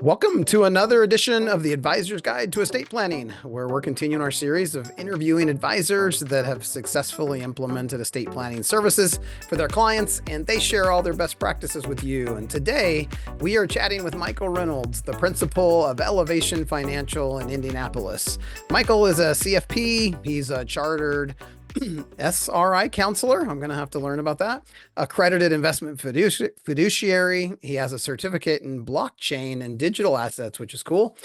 Welcome to another edition of the Advisor's Guide to Estate Planning, where we're continuing our series of interviewing advisors that have successfully implemented estate planning services for their clients, and they share all their best practices with you. And today, we are chatting with Michael Reynolds, the principal of Elevation Financial in Indianapolis. Michael is a CFP, he's a chartered SRI counselor. I'm going to have to learn about that. Accredited investment fiduciary. He has a certificate in blockchain and digital assets, which is cool.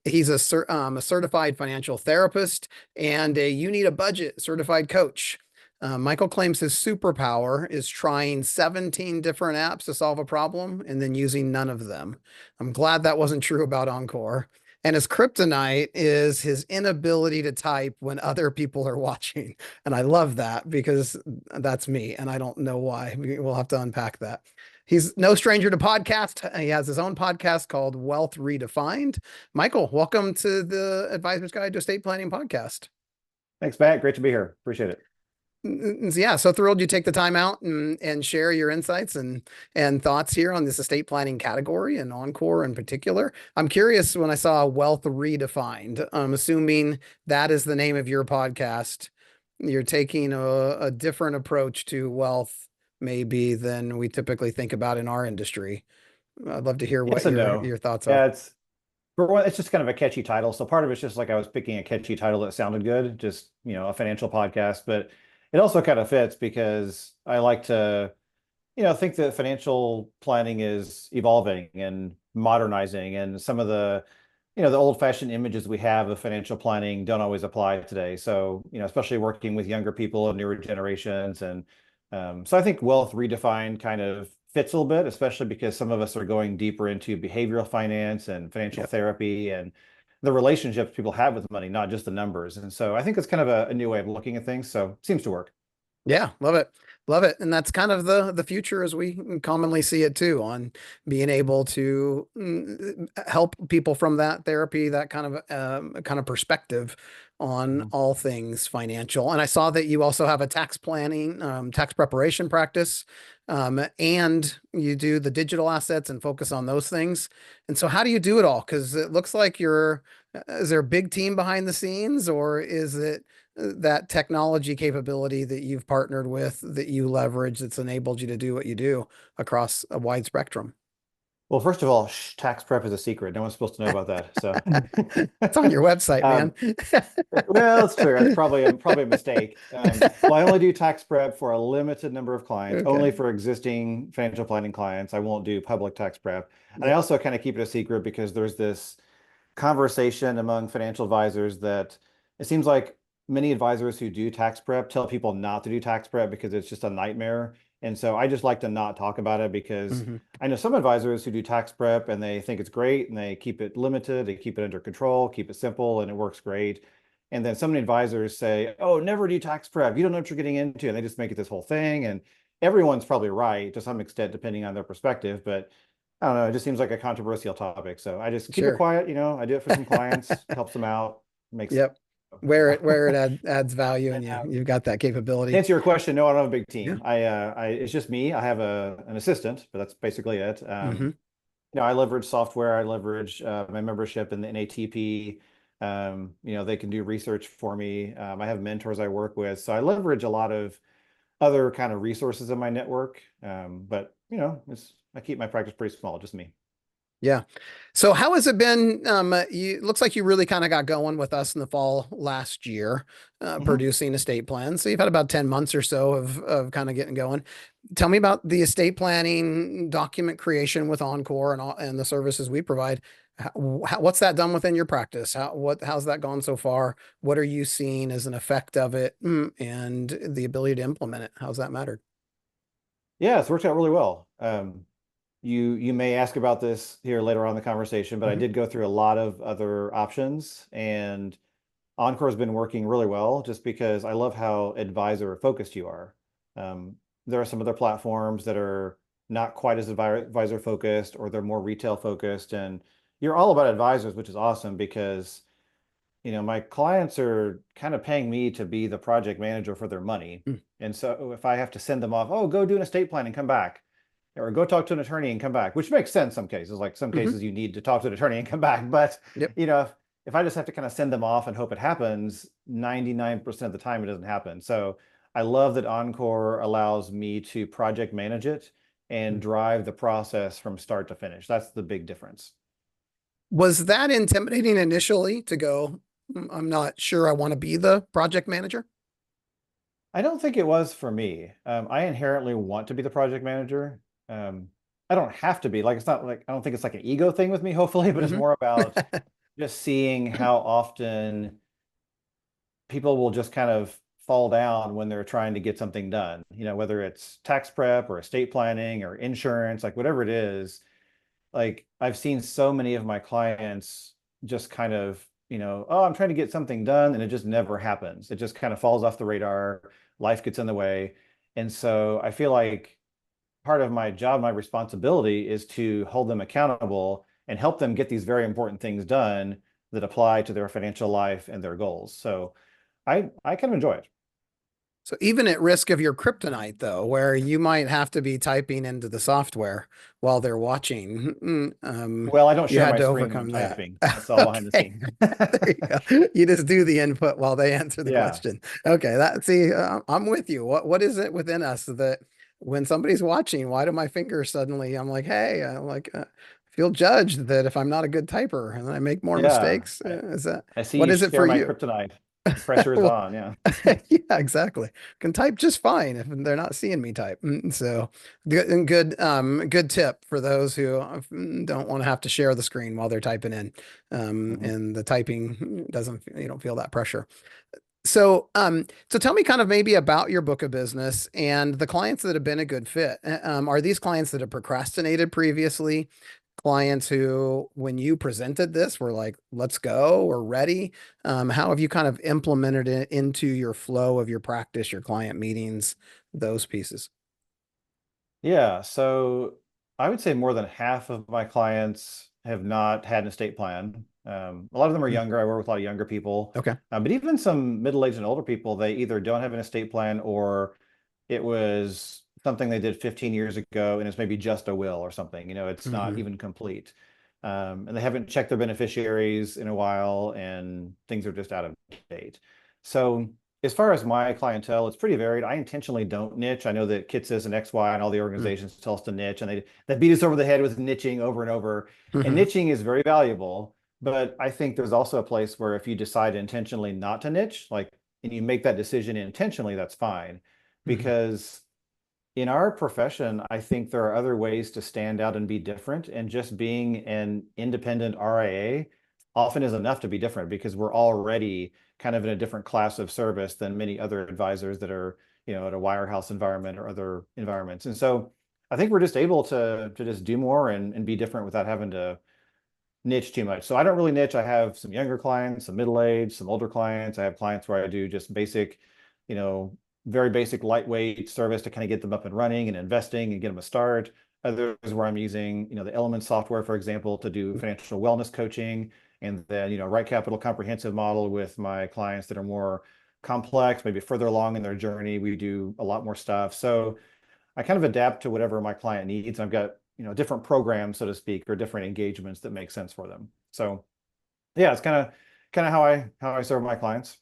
He's a certified financial therapist and a You Need a Budget certified coach. Michael claims his superpower is trying 17 different apps to solve a problem and then using none of them. I'm glad that wasn't true about Encore. And his kryptonite is his inability to type when other people are watching. And I love that because that's me. And I don't know why. We'll have to unpack that. He's no stranger to podcast. He has his own podcast called Wealth Redefined. Michael, welcome to the Advisor's Guide to Estate Planning podcast. Thanks, Matt. Great to be here. Appreciate it. Yeah, so thrilled you take the time out and share your insights and thoughts here on this estate planning category and Encore in particular. I'm curious, when I saw Wealth Redefined, I'm assuming that is the name of your podcast. You're taking a different approach to wealth maybe than we typically think about in our industry. I'd love to hear what your thoughts are. It's just kind of a catchy title. So part of it's just like I was picking a catchy title that sounded good, just, a financial podcast, but it also kind of fits because I like to, think that financial planning is evolving and modernizing, and some of the, the old-fashioned images we have of financial planning don't always apply today. So, especially working with younger people and newer generations. And so I think Wealth Redefined kind of fits a little bit, especially because some of us are going deeper into behavioral finance and financial therapy and the relationships people have with money, not just the numbers. And so I think it's kind of a new way of looking at things. So it seems to work. Yeah, love it. Love it. And that's kind of the future as we commonly see it too, on being able to help people from that therapy, that kind of perspective on all things financial. And I saw that you also have a tax planning, tax preparation practice, and you do the digital assets and focus on those things. And so how do you do it all? Because it looks like is there a big team behind the scenes, or is it that technology capability that you've partnered with that you leverage that's enabled you to do what you do across a wide spectrum? Well, first of all, tax prep is a secret. No one's supposed to know about that. So it's on your website, man. Well, it's true. That's probably a mistake. Well, I only do tax prep for a limited number of clients, only for existing financial planning clients. I won't do public tax prep. And I also kind of keep it a secret because there's this conversation among financial advisors that it seems like many advisors who do tax prep tell people not to do tax prep because it's just a nightmare. And so I just like to not talk about it because I know some advisors who do tax prep and they think it's great and they keep it limited, they keep it under control, keep it simple, and it works great. And then some advisors say, oh, never do tax prep. You don't know what you're getting into. And they just make it this whole thing. And everyone's probably right to some extent, depending on their perspective. But I don't know, it just seems like a controversial topic. So I just keep it quiet. I do it for some clients, helps them out, makes where it adds value, and you've got that capability. To answer your question, no, I don't have a big team. It's just me. I have an assistant, but that's basically it. I leverage software. I leverage my membership in the NATP. They can do research for me. I have mentors I work with, so I leverage a lot of other kind of resources in my network. But I keep my practice pretty small, just me. Yeah. So how has it been? Looks like you really kind of got going with us in the fall last year, producing estate plans. So you've had about 10 months or so of kind of getting going. Tell me about the estate planning document creation with Encore and the services we provide. What's that done within your practice? How's that gone so far? What are you seeing as an effect of it, and the ability to implement it? How's that mattered? Yeah, it's worked out really well. You may ask about this here later on in the conversation, but I did go through a lot of other options, and Encore has been working really well just because I love how advisor focused you are. There are some other platforms that are not quite as advisor focused, or they're more retail focused, and you're all about advisors, which is awesome because my clients are kind of paying me to be the project manager for their money. And so if I have to send them off, oh, go do an estate plan and come back, or go talk to an attorney and come back, which makes sense some cases. Like some Hmm. cases you need to talk to an attorney and come back. But Yep. if I just have to kind of send them off and hope it happens, 99% of the time it doesn't happen. So I love that Encore allows me to project manage it and drive the process from start to finish. That's the big difference. Was that intimidating initially to go, I'm not sure I want to be the project manager"? I don't think it was for me. I inherently want to be the project manager. Um, I don't have to be. Like, it's not like, I don't think it's like an ego thing with me, hopefully, but it's Hmm. more about just seeing how often people will just kind of fall down when they're trying to get something done. Whether it's tax prep or estate planning or insurance, like whatever it is. Like, I've seen so many of my clients just kind of, oh, I'm trying to get something done, and it just never happens. It just kind of falls off the radar. Life gets in the way. And so I feel like part of my job, my responsibility is to hold them accountable and help them get these very important things done that apply to their financial life and their goals. So I kind of enjoy it. So even at risk of your kryptonite, though, where you might have to be typing into the software while they're watching, Well, I don't you share had my to screen when I'm overcome that. typing. That's all behind the Okay, scenes. there you go. You just do the input while they answer the Yeah. question. Okay, I'm with you. What is it within us that when somebody's watching, why do my fingers suddenly? I'm like, hey, feel judged that if I'm not a good typer and I make more Yeah. mistakes. Is that I see what you is it share for my you? kryptonite. The pressure is Well, on. Yeah. yeah, exactly. Can type just fine if they're not seeing me type. So good and good tip for those who don't want to have to share the screen while they're typing in. Mhm. And the typing doesn't, you don't feel that pressure. So tell me kind of maybe about your book of business and the clients that have been a good fit. Are these clients that have procrastinated previously? Clients who, when you presented this, were like, let's go, we're ready. How have you kind of implemented it into your flow of your practice, your client meetings, those pieces? Yeah. So I would say more than half of my clients have not had an estate plan. A lot of them are Mm. younger. I work with a lot of younger people, Okay. but even some middle-aged and older people, they either don't have an estate plan or it was something they did 15 years ago and it's maybe just a will or something. It's not Hmm. even complete. And they haven't checked their beneficiaries in a while and things are just out of date. So as far as my clientele, it's pretty varied. I intentionally don't niche. I know that KITSIS and XY and all the organizations tell us to niche, and they beat us over the head with niching over and over. And Hmm. niching is very valuable, but I think there's also a place where if you decide intentionally not to niche, like, and you make that decision intentionally, that's fine. Hmm. Because in our profession, I think there are other ways to stand out and be different. And just being an independent RIA often is enough to be different because we're already kind of in a different class of service than many other advisors that are, at a wirehouse environment or other environments. And so I think we're just able to just do more and be different without having to niche too much. So I don't really niche. I have some younger clients, some middle-aged, some older clients. I have clients where I do just basic, you know, very basic lightweight service to kind of get them up and running and investing and get them a start. Others where I'm using, the Element software, for example, to do financial wellness coaching. And then, Right Capital comprehensive model with my clients that are more complex, maybe further along in their journey. We do a lot more stuff. So I kind of adapt to whatever my client needs. I've got, different programs, so to speak, or different engagements that make sense for them. So yeah, it's kind of how I serve my clients.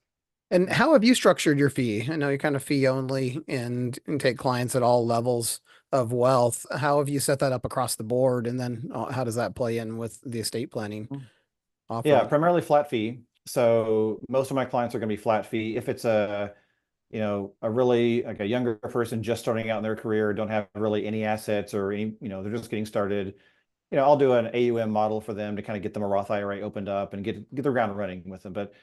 And how have you structured your fee? I know you're kind of fee only and take clients at all levels of wealth. How have you set that up across the board? And then how does that play in with the estate planning Yeah, offering? primarily flat fee. So most of my clients are going to be flat fee. If it's a really like a younger person just starting out in their career, don't have really any assets or any, they're just getting started, I'll do an AUM model for them to kind of get them a Roth IRA opened up and get the ground running with them. But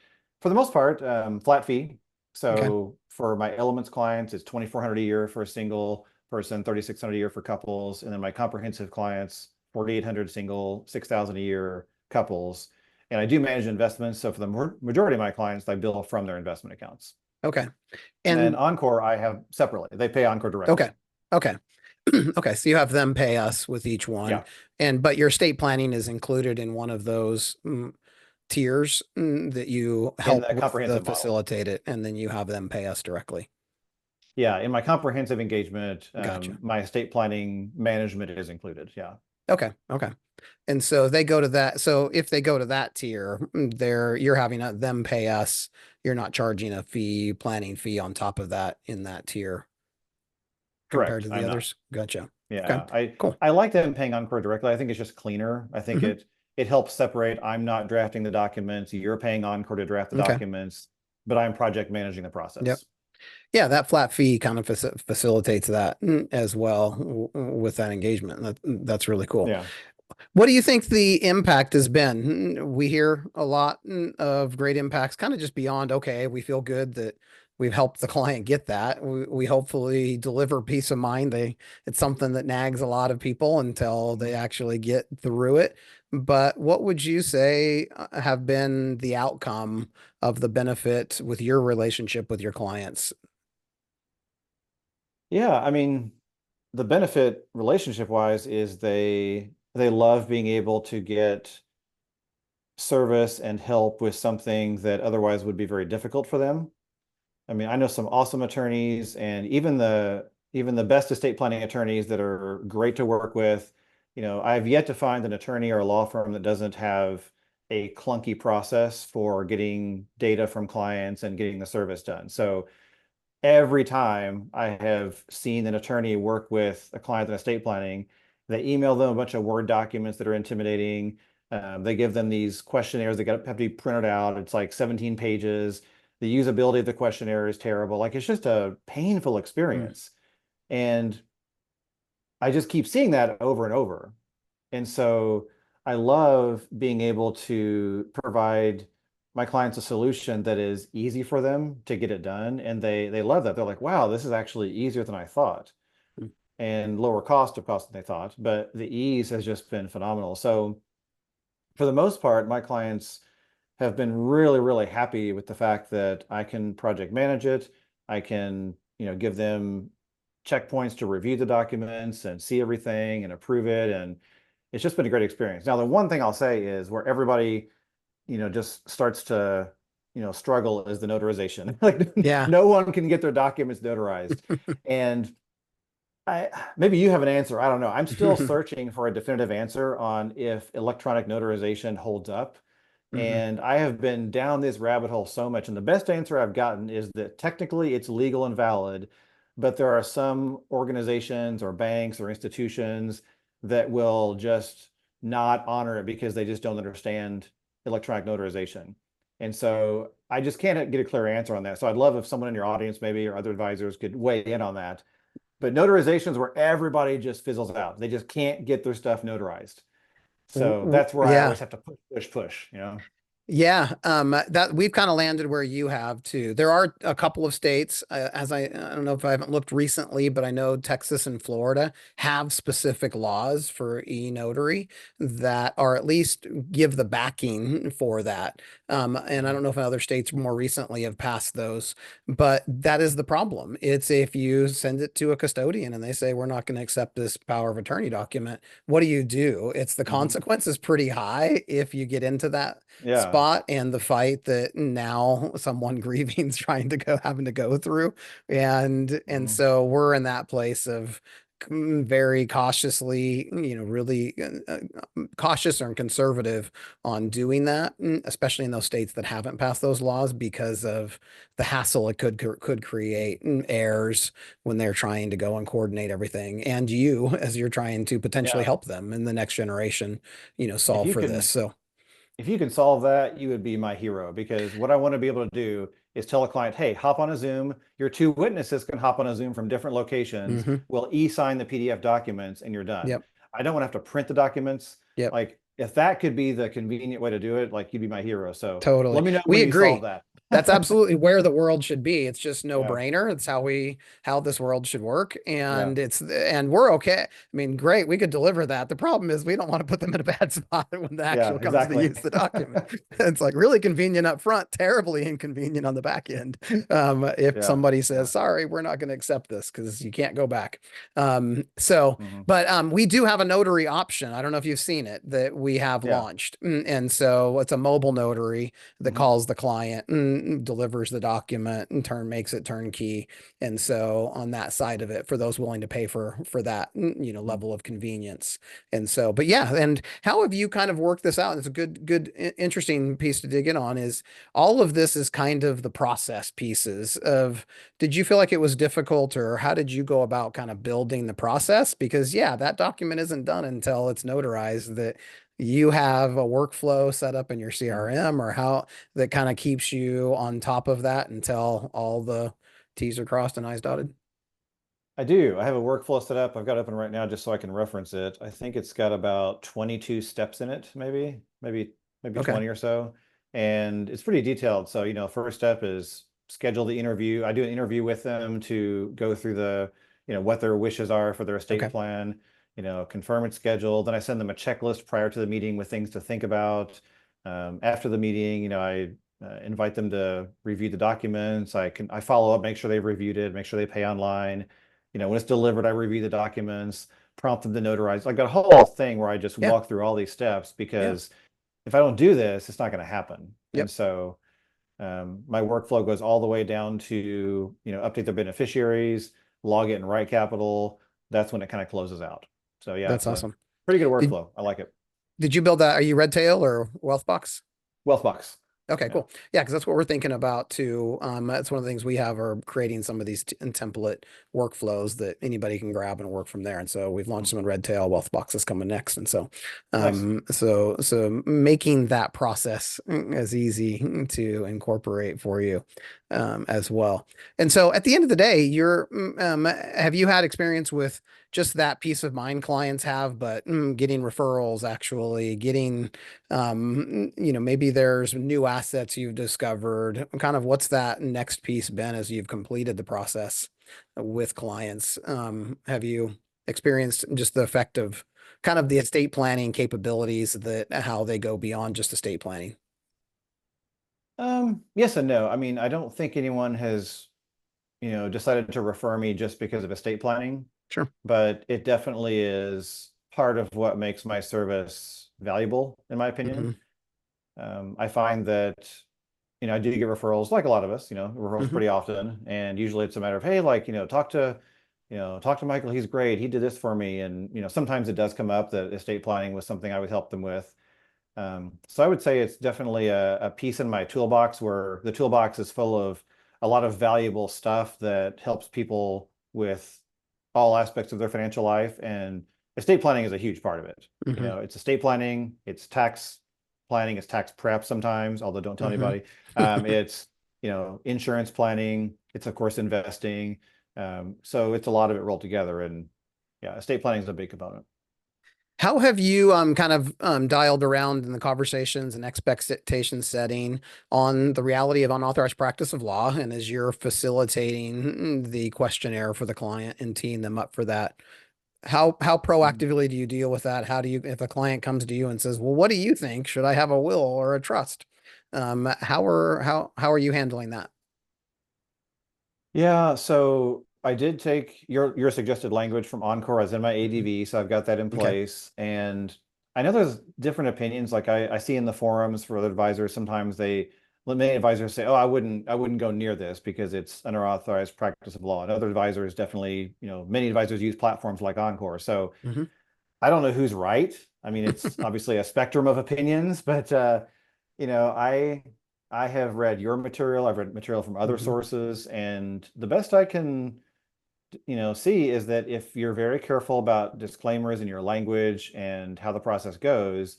for the most part, flat fee. Okay. So for my Elements clients, it's 2,400 a year for a single person, 3,600 a year for couples, and then my comprehensive clients, 4,800 single, 6,000 a year couples. And I do manage investments. So for the majority of my clients, I bill from their investment accounts. Okay. And then And Encore, I have separately. They pay Encore directly. okay. Okay. Okay. So you have them pay us with each one. Yeah, But your estate planning is included in one of those tiers that you in help the with the comprehensive model. facilitate it, and then you have them pay us directly. yeah, in my comprehensive engagement, Gotcha. my estate planning management is included. Yeah. Okay. Okay. And so they go to that. So if they go to that tier, you're having them pay us. You're not charging a planning fee on top of that in that tier compared Correct. to the I'm not. others. Gotcha. Okay. Yeah. Cool. I like them paying Encore directly. I think it's just cleaner. I think Hmm. it helps separate. I'm not drafting the documents. You're paying Encore to draft the Okay. documents, but I'm project managing the Yep. process. Yeah, that flat fee kind of facilitates that as well with that engagement. That's really cool. Yeah. What do you think the impact has been? We hear a lot of great impacts, kind of just beyond, okay, we feel good that we've helped the client get that. We hopefully deliver peace of mind. It's something that nags a lot of people until they actually get through it. But what would you say have been the outcome of the benefit with your relationship with your clients? Yeah. I mean, the benefit relationship wise is they love being able to get service and help with something that otherwise would be very difficult for them. I mean, I know some awesome attorneys, and even the best estate planning attorneys that are great to work with. I've yet to find an attorney or a law firm that doesn't have a clunky process for getting data from clients and getting the service done. So every time I have seen an attorney work with a client in estate planning, they email them a bunch of Word documents that are intimidating. They give them these questionnaires that have to be printed out. It's like 17 pages. The usability of the questionnaire is terrible. Like it's just a painful Mm. experience. And I just keep seeing that over and over. And so I love being able to provide my clients a solution that is easy for them to get it done. And they love that. They're like, wow, this is actually easier than I thought, Mm. and lower cost of cost than they thought. But the ease has just been phenomenal. So for the most part, my clients have been really, really happy with the fact that I can project manage it. I can, give them checkpoints to review the documents and see everything and approve it. And it's just been a great experience. Now, the one thing I'll say is where everybody, just starts to, struggle is the notarization. Like Yeah. no one can get their documents notarized. And I maybe you have an answer. I don't know. I'm still searching for a definitive answer on if electronic notarization holds up. Hmm. And I have been down this rabbit hole so much. And the best answer I've gotten is that technically it's legal and valid, but there are some organizations or banks or institutions that will just not honor it because they just don't understand electronic notarization. And so I just can't get a clear answer on that. So I'd love if someone in your audience, maybe, or other advisors could weigh in on that. But notarizations where everybody just fizzles out. They just can't get their stuff notarized. So that's where I Yeah. always have to push. Yeah, that we've kind of landed where you have too. There are a couple of states, I don't know if I haven't looked recently, but I know Texas and Florida have specific laws for e-notary that are at least give the backing for that. And I don't know if other states more recently have passed those, but that is the problem. It's if you send it to a custodian and they say, we're not going to accept this power of attorney document, what do you do? It's the Mhm. consequence is pretty high if you get into that Yeah. spot and the fight that now someone grieving is trying to having to go through. And Mhm. so we're in that place of very cautiously, really cautious or conservative on doing that, especially in those states that haven't passed those laws because of the hassle it could create and errors when they're trying to go and coordinate everything. And you, as you're trying to potentially Yeah. help them in the next generation, If solve you for this. can So if you can solve that, you would be my hero, because what I want to be able to do is tell a client, hey, hop on a Zoom. Your two witnesses can hop on a Zoom from different locations. mhm. We'll e-sign the PDF documents and you're done. Yep. I don't want to have to print the documents. Yep. Like if that could be the convenient way to do it, like you'd be my hero. So Totally. let me know We when you solve agree. that. That's absolutely where the world should be. It's just no Yeah. brainer. It's how this world should work. Yeah. And we're okay. I mean, great. We could deliver that. The problem is we don't want to put them in a bad spot when the Yeah, actual comes to exactly. use the document. It's like really convenient up front, terribly inconvenient on the back end. If Yeah. somebody says, Yeah. sorry, we're not going to accept this because you can't go back. So, Hmm. but we do have a notary option. I don't know if you've seen it that we have Yeah. launched. And so it's a mobile notary that Hmm. calls the client delivers the document and makes it turnkey. And so on that side of it, for those willing to pay for that, level of convenience. And so, but yeah, and how have you kind of worked this out? It's a interesting piece to dig in on, is all of this is kind of the process pieces of, did you feel like it was difficult, or how did you go about kind of building the process? Because yeah, that document isn't done until it's notarized. That you have a workflow set up in your CRM, or how that kind of keeps you on top of that until all the T's are crossed and I's dotted? I do. I have a workflow set up. I've got it open right now just so I can reference it. I think it's got about 22 steps in it, maybe Okay. 20 or so. And it's pretty detailed. So, first step is schedule the interview. I do an interview with them to go through what their wishes are for their estate Okay. plan, confirm it's scheduled. Then I send them a checklist prior to the meeting with things to think about. After the meeting, I invite them to review the documents. I follow up, make sure they've reviewed it, make sure they pay online. When it's delivered, I review the documents, prompt them to notarize. I've got a whole thing where I just Yeah. walk through all these steps, Yeah. because if I don't do this, it's not going to happen. Yep. And so my workflow goes all the way down to, update their beneficiaries, log it in Right Capital. That's when it kind of closes out. So yeah, That's it's a awesome. pretty good Did, workflow. I like it. did you build that? Are you Redtail or Wealthbox? Wealthbox. Okay, Yeah. cool. Yeah, because that's what we're thinking about too. That's one of the things we have, are creating some of these template workflows that anybody can grab and work from there. And so we've launched some in Redtail. Wealthbox is coming next, and so, Nice. so making that process as easy to incorporate for you, as well. And so at the end of the day, have you had experience with just that peace of mind clients have, but getting referrals, actually getting maybe there's new assets you've discovered, kind of what's that next piece been as you've completed the process with clients? Have you experienced just the effect of kind of the estate planning capabilities, that how they go beyond just estate planning? Yes and no. I mean, I don't think anyone has, decided to refer me just because of estate planning, Sure. but it definitely is part of what makes my service valuable, in my Hmm. opinion. I find that, I do get referrals, like a lot of us, referrals Hmm. pretty often. And usually it's a matter of, hey, like, talk to Michael, he's great. He did this for me. And, sometimes it does come up that estate planning was something I would help them with. So I would say it's definitely a piece in my toolbox, where the toolbox is full of a lot of valuable stuff that helps people with all aspects of their financial life. And estate planning is a huge part of it. Hmm. It's estate planning, it's tax planning, it's tax prep sometimes, although don't tell Hmm. anybody. It's, insurance planning, it's of course investing. So it's a lot of it rolled together. And yeah, estate planning is a big component. How have you kind of dialed around in the conversations and expectation setting on the reality of unauthorized practice of law, and as you're facilitating the questionnaire for the client and teeing them up for that? How Mhm. proactively do you deal with that? How do you, if a client comes to you and says, "Well, what do you think? Should I have a will or a trust?" How are you handling that? Yeah, so I did take your suggested language from Encore as in my Mhm. ADV, so I've got that in Okay. place. And I know there's different opinions. Like I see in the forums for other advisors, sometimes many advisors say, "Oh, I wouldn't go near this because it's unauthorized practice of law." And other advisors definitely, many advisors use platforms like Encore. So Hmm. I don't know who's right. I mean, it's obviously a spectrum of opinions, but you know, I I have read your material, I've read material from other Hmm. sources, and the best I can, see is that if you're very careful about disclaimers in your language and how the process goes,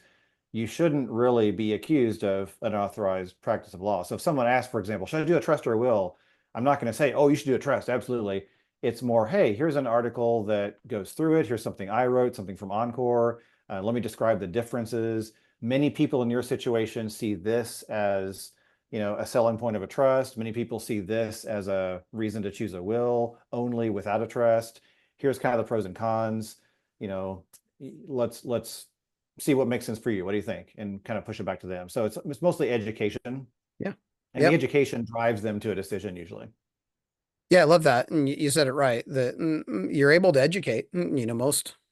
you shouldn't really be accused of unauthorized practice of law. So if someone asks, for example, should I do a trust or a will? I'm not going to say, oh, you should do a trust. Absolutely. It's more, hey, here's an article that goes through it. Here's something I wrote, something from Encore. Let me describe the differences. Many people in your situation see this as, a selling point of a trust. Many people see this as a reason to choose a will only without a trust. Here's kind of the pros and cons. You know, let's see what makes sense for you. What do you think? And kind of push it back to them. So it's mostly education, Yeah. and the Yep. education drives them to a decision usually. Yeah, I love that. And you said it right, that you're able to educate.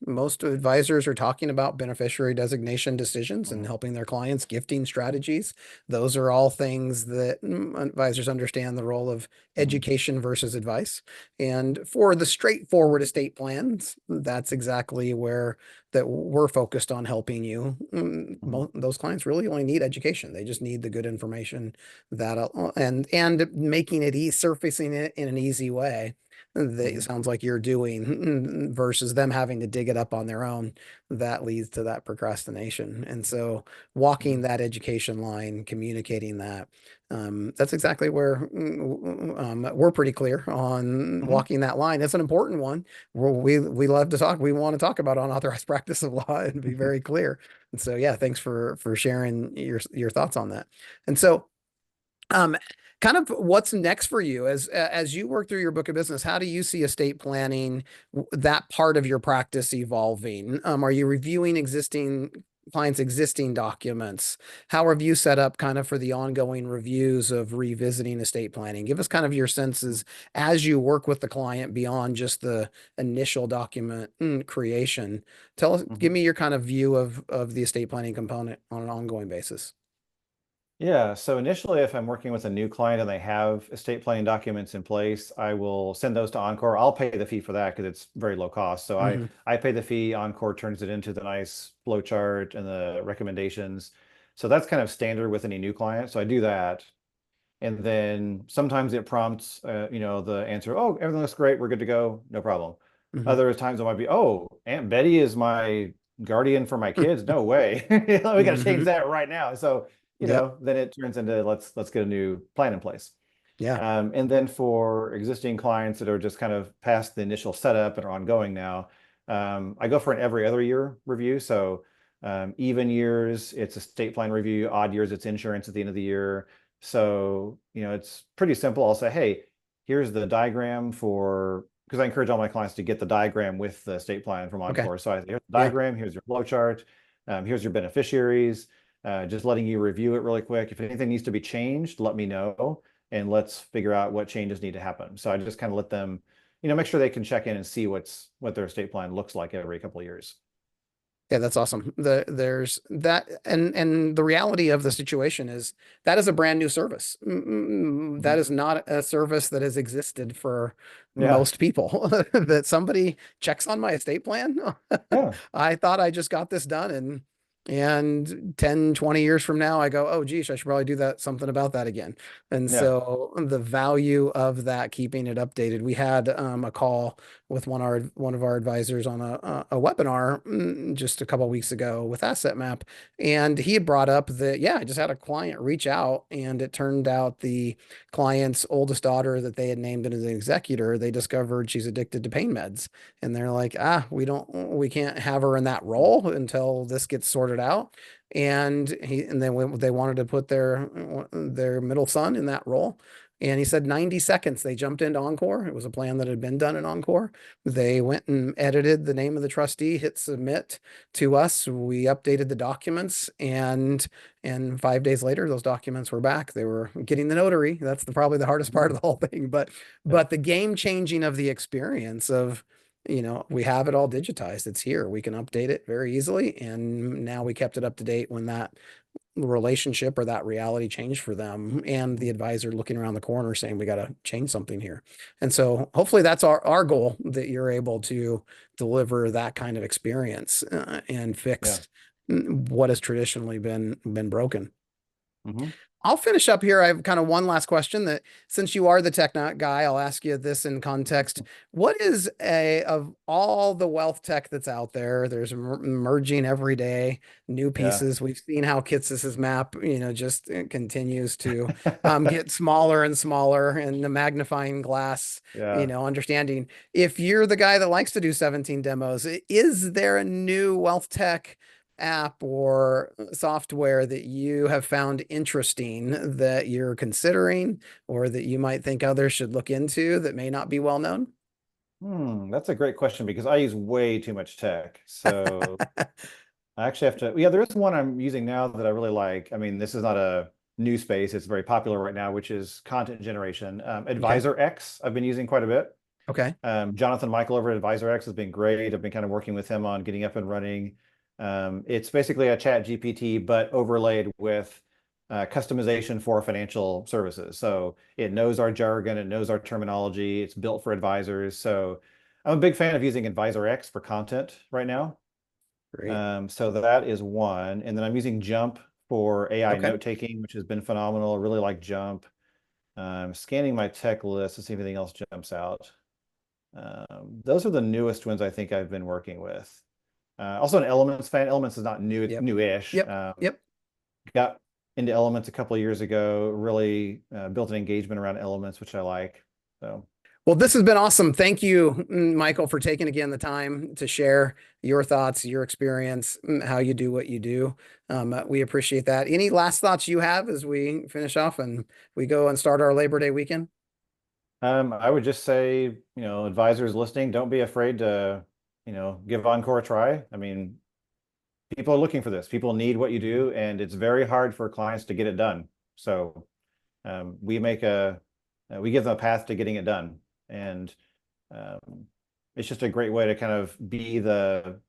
Most advisors are talking about beneficiary designation decisions and Mhm, helping their clients, gifting strategies. Those are all things that advisors understand the role of mhm, education versus advice. And for the straightforward estate plans, that's exactly where that we're focused on helping you. mhm, Those clients really only need education. They just need the good information that and making it surfacing it in an easy way that mhm, sounds like you're doing versus them having to dig it up on their own. That leads to that procrastination. And so walking mhm, that education line, communicating that, that's exactly where we're pretty clear on mhm. walking that line. It's an important one. We love to talk. We want to talk about unauthorized practice of law and be very clear. And so, yeah, thanks for sharing your thoughts on that. And so, um, kind of what's next for you as you work through your book of business? How do you see estate planning, that part of your practice evolving? Are you reviewing existing clients' existing documents? How have you set up kind of for the ongoing reviews of revisiting estate planning? Give us kind of your senses as you work with the client beyond just the initial document creation. Give Mhm. me your kind of view of the estate planning component on an ongoing basis. Yeah, so initially, if I'm working with a new client and they have estate planning documents in place, I will send those to Encore. I'll pay the fee for that because it's very low cost. So I Hmm. I pay the fee. Encore turns it into the nice flow chart and the recommendations. So that's kind of standard with any new client. So I do that, and then sometimes it prompts, the answer. Oh, everything looks great. We're good to go. No problem. Hmm. Other times it might be, oh, Aunt Betty is my guardian for my kids. No way. We got to change Hmm. that right now. So Yep. then it turns into let's get a new plan in place. Yeah. And then for existing clients that are just kind of past the initial setup and are ongoing now, I go for an every other year review. So even years, it's a state plan review. Odd years, it's insurance at the end of the year. So, it's pretty simple. I'll say, hey, here's the diagram for, because I encourage all my clients to get the diagram with the state plan from Okay. Encore. So here's the Yeah. diagram, here's your flow chart, here's your beneficiaries, just letting you review it really quick. If anything needs to be changed, let me know and let's figure out what changes need to happen. So I just kind of let them, make sure they can check in and see what their estate plan looks like every couple of years. Yeah, that's awesome. There's that, and the reality of the situation is that is a brand new service. That Mhm. is not a service that has existed for Yeah, most people. That somebody checks on my estate plan. yeah, I thought I just got this done, and 10, 20 years from now, I go, oh, geez, I should probably do something about that again. And yeah. so the value of that, keeping it updated. We had a call with one of our advisors on a webinar just a couple of weeks ago with Asset Map, and he had brought up that yeah, I just had a client reach out, and it turned out the client's oldest daughter that they had named as an executor, they discovered she's addicted to pain meds, and they're like, we can't have her in that role until this gets sorted out. And then they wanted to put their middle son in that role. And he said 90 seconds. They jumped into Encore. It was a plan that had been done in Encore. They went and edited the name of the trustee, hit submit to us. We updated the documents, and 5 days later, those documents were back. They were getting the notary. That's probably the hardest part Mhm. of the whole thing. But Yeah. the game changing of the experience of, we have it all digitized. It's here. We can update it very easily. And now we kept it up to date when that relationship or that reality changed for them, and the Mhm. advisor looking around the corner saying we got to change something here. And so hopefully that's our goal, that you're able to deliver that kind of experience and Yeah. fix what has traditionally been broken. Mhm. I'll finish up here. I have kind of one last question that, since you are the tech guy, I'll ask you this in context. What is of all the wealth tech that's out there, there's emerging every day, new Yeah. pieces. We've seen how Kitsis's map, just continues to get smaller and smaller, and the magnifying glass, Yeah. understanding. If you're the guy that likes to do 17 demos, is there a new wealth tech app or software that you have found interesting that you're considering, or that you might think others should look into that may not be well known? That's a great question because I use way too much tech. So I actually have to, yeah, there is one I'm using now that I really like. I mean, this is not a new space. It's very popular right now, which is content generation. Advisor X, I've been using quite a bit. Okay. Jonathan Michael over at Advisor X has been great. I've been kind of working with him on getting up and running. It's basically a chat GPT, but overlaid with customization for financial services. So it knows our jargon, it knows our terminology. It's built for advisors. So I'm a big fan of using Advisor X for content right now. Great. So that is one. And then I'm using Jump for AI note taking, which has been phenomenal. I really like Jump. Scanning my tech list to see if anything else jumps out. Those are the newest ones I think I've been working with. Also an Elements fan. Elements is not new, it's newish. Got into Elements a couple of years ago, really built an engagement around Elements, which I like. So. Well, this has been awesome. Thank you, Michael, for taking again the time to share your thoughts, your experience, how you do what you do. We appreciate that. Any last thoughts you have as we finish off and we go and start our Labor Day weekend? I would just say, advisors listening, don't be afraid to, give Encore a try. I mean, people are looking for this. People need what you do, and it's very hard for clients to get it done. So we give them a path to getting it done. And it's just a great way to kind of be the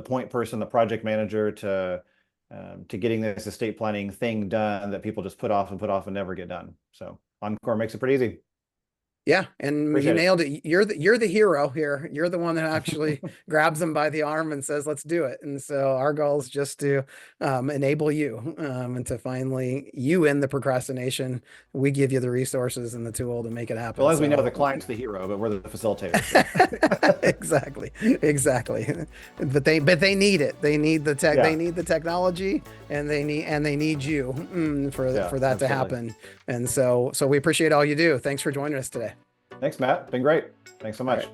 point person, the project manager to getting this estate planning thing done that people just put off and never get done. So Encore makes it pretty easy. Yeah, and you nailed it. You're the hero here. You're the one that actually grabs them by the arm and says, "Let's do it." And so our goal is just to enable you and to finally you in the procrastination. We give you the resources and the tool to make it happen. Well, as we know, the client's the hero, but we're the facilitator. Exactly. But they need it. They need the tech. Yeah. They need the technology, and they need you for that to happen. And so we appreciate all you do. Thanks for joining us today. Thanks, Matt. Been great. Thanks so much.